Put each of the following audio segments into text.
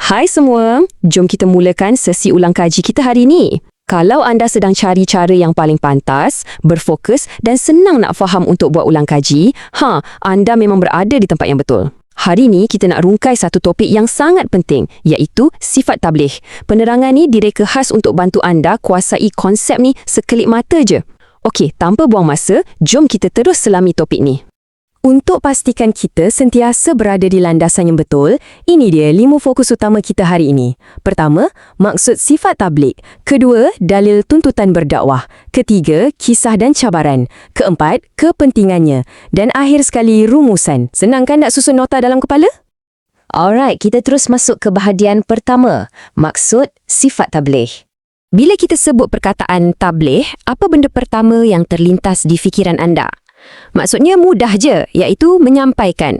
Hai semua, jom kita mulakan sesi ulang kaji kita hari ini. Kalau anda sedang cari cara yang paling pantas, berfokus dan senang nak faham untuk buat ulang kaji, anda memang berada di tempat yang betul. Hari ini kita nak rungkai satu topik yang sangat penting, iaitu sifat tabligh. Penerangan ni direka khas untuk bantu anda kuasai konsep ni sekelip mata je. Okey, tanpa buang masa, jom kita terus selami topik ni. Untuk pastikan kita sentiasa berada di landasan yang betul, ini dia 5 fokus utama kita hari ini. Pertama, maksud sifat tabligh. Kedua, dalil tuntutan berdakwah. Ketiga, kisah dan cabaran. Keempat, kepentingannya. Dan akhir sekali, rumusan. Senang kan nak susun nota dalam kepala? Alright, kita terus masuk ke bahagian pertama. Maksud sifat tabligh. Bila kita sebut perkataan tabligh, apa benda pertama yang terlintas di fikiran anda? Maksudnya mudah je, iaitu menyampaikan.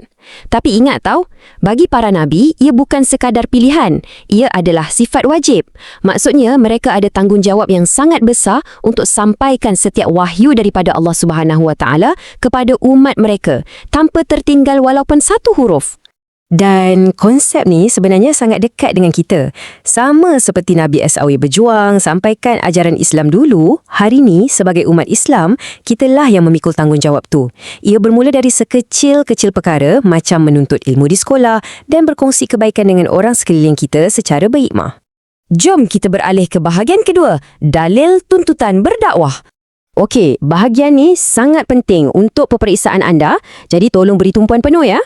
Tapi ingat tau, bagi para nabi, ia bukan sekadar pilihan. Ia adalah sifat wajib. Maksudnya, mereka ada tanggungjawab yang sangat besar untuk sampaikan setiap wahyu daripada Allah Subhanahu Wa Taala kepada umat mereka, tanpa tertinggal walaupun satu huruf. Dan konsep ni sebenarnya sangat dekat dengan kita. Sama seperti Nabi SAW berjuang sampaikan ajaran Islam dulu, hari ni sebagai umat Islam, kitalah yang memikul tanggungjawab tu. Ia bermula dari sekecil-kecil perkara macam menuntut ilmu di sekolah dan berkongsi kebaikan dengan orang sekeliling kita secara berhikmah. Jom kita beralih ke bahagian kedua, dalil tuntutan berdakwah. Okey, bahagian ni sangat penting untuk peperiksaan anda, jadi tolong beri tumpuan penuh ya.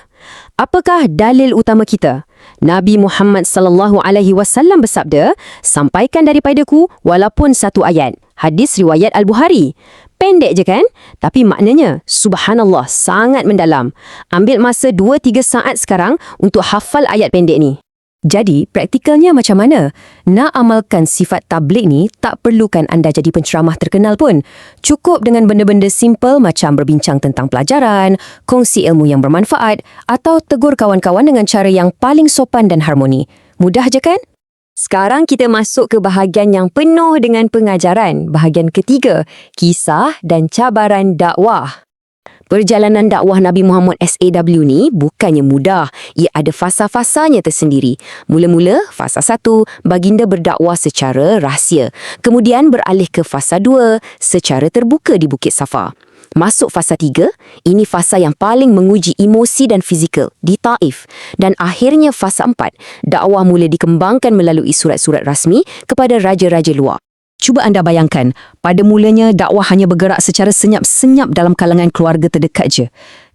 Apakah dalil utama kita? Nabi Muhammad sallallahu alaihi wasallam bersabda, "Sampaikan daripadaku walaupun satu ayat." Hadis riwayat Al-Bukhari. Pendek je kan? Tapi maknanya, subhanallah, sangat mendalam. Ambil masa 2-3 saat sekarang untuk hafal ayat pendek ni. Jadi, praktikalnya macam mana? Nak amalkan sifat tabligh ni, tak perlukan anda jadi penceramah terkenal pun. Cukup dengan benda-benda simple macam berbincang tentang pelajaran, kongsi ilmu yang bermanfaat, atau tegur kawan-kawan dengan cara yang paling sopan dan harmoni. Mudah je kan? Sekarang kita masuk ke bahagian yang penuh dengan pengajaran. Bahagian ketiga, kisah dan cabaran dakwah. Perjalanan dakwah Nabi Muhammad SAW ni bukannya mudah. Ia ada fasa-fasanya tersendiri. Mula-mula, fasa 1, baginda berdakwah secara rahsia. Kemudian beralih ke fasa 2, secara terbuka di Bukit Safa. Masuk fasa 3, ini fasa yang paling menguji emosi dan fizikal, di Taif. Dan akhirnya fasa 4, dakwah mula dikembangkan melalui surat-surat rasmi kepada raja-raja luar. Cuba anda bayangkan, pada mulanya dakwah hanya bergerak secara senyap-senyap dalam kalangan keluarga terdekat je.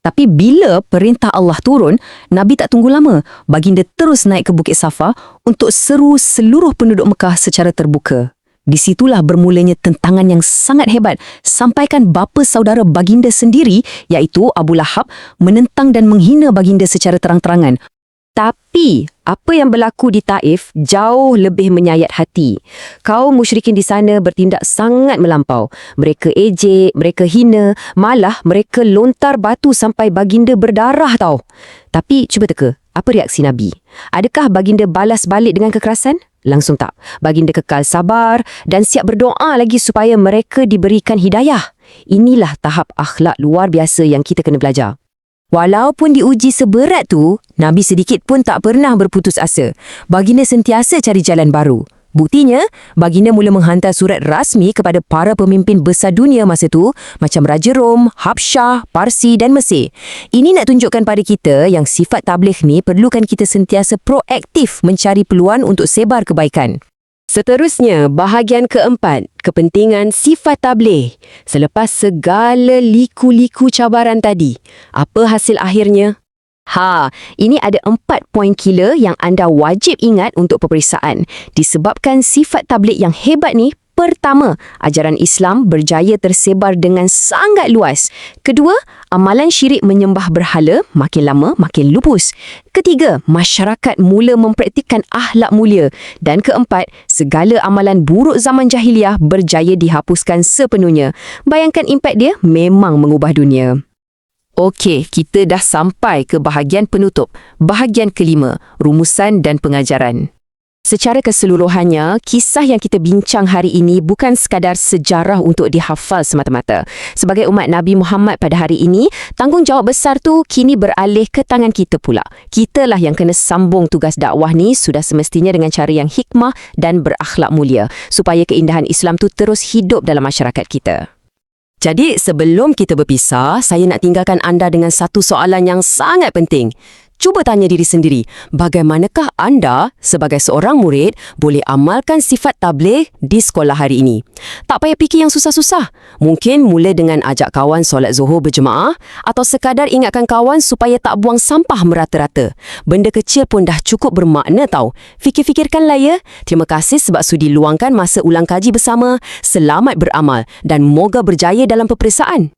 Tapi bila perintah Allah turun, Nabi tak tunggu lama. Baginda terus naik ke Bukit Safa untuk seru seluruh penduduk Mekah secara terbuka. Di situlah bermulanya tentangan yang sangat hebat, sampaikan bapa saudara baginda sendiri, iaitu Abu Lahab, menentang dan menghina baginda secara terang-terangan. Tapi, apa yang berlaku di Taif jauh lebih menyayat hati. Kaum musyrikin di sana bertindak sangat melampau. Mereka ejek, mereka hina, malah mereka lontar batu sampai baginda berdarah tau. Tapi, cuba teka, apa reaksi Nabi? Adakah baginda balas balik dengan kekerasan? Langsung tak. Baginda kekal sabar dan siap berdoa lagi supaya mereka diberikan hidayah. Inilah tahap akhlak luar biasa yang kita kena belajar. Walaupun diuji seberat tu, Nabi sedikit pun tak pernah berputus asa. Baginda sentiasa cari jalan baru. Buktinya, baginda mula menghantar surat rasmi kepada para pemimpin besar dunia masa tu, macam Raja Rom, Habsyah, Parsi dan Mesir. Ini nak tunjukkan pada kita yang sifat tabligh ni perlukan kita sentiasa proaktif mencari peluang untuk sebar kebaikan. Seterusnya, bahagian keempat, kepentingan sifat tabligh. Selepas segala liku-liku cabaran tadi, apa hasil akhirnya? Ini ada 4 poin killer yang anda wajib ingat untuk peperiksaan. Disebabkan sifat tabligh yang hebat ni, pertama, ajaran Islam berjaya tersebar dengan sangat luas. Kedua, amalan syirik menyembah berhala makin lama makin lupus. Ketiga, masyarakat mula mempraktikkan akhlak mulia. Dan keempat, segala amalan buruk zaman jahiliah berjaya dihapuskan sepenuhnya. Bayangkan impak dia memang mengubah dunia. Okey, kita dah sampai ke bahagian penutup. Bahagian kelima, rumusan dan pengajaran. Secara keseluruhannya, kisah yang kita bincang hari ini bukan sekadar sejarah untuk dihafal semata-mata. Sebagai umat Nabi Muhammad pada hari ini, tanggungjawab besar tu kini beralih ke tangan kita pula. Kitalah yang kena sambung tugas dakwah ni sudah semestinya dengan cara yang hikmah dan berakhlak mulia, supaya keindahan Islam tu terus hidup dalam masyarakat kita. Jadi sebelum kita berpisah, saya nak tinggalkan anda dengan satu soalan yang sangat penting. Cuba tanya diri sendiri, bagaimanakah anda sebagai seorang murid boleh amalkan sifat tabligh di sekolah hari ini? Tak payah fikir yang susah-susah. Mungkin mula dengan ajak kawan solat Zuhur berjemaah atau sekadar ingatkan kawan supaya tak buang sampah merata-rata. Benda kecil pun dah cukup bermakna tau. Fikir-fikirkanlah ya. Terima kasih sebab sudi luangkan masa ulang kaji bersama. Selamat beramal dan moga berjaya dalam peperiksaan.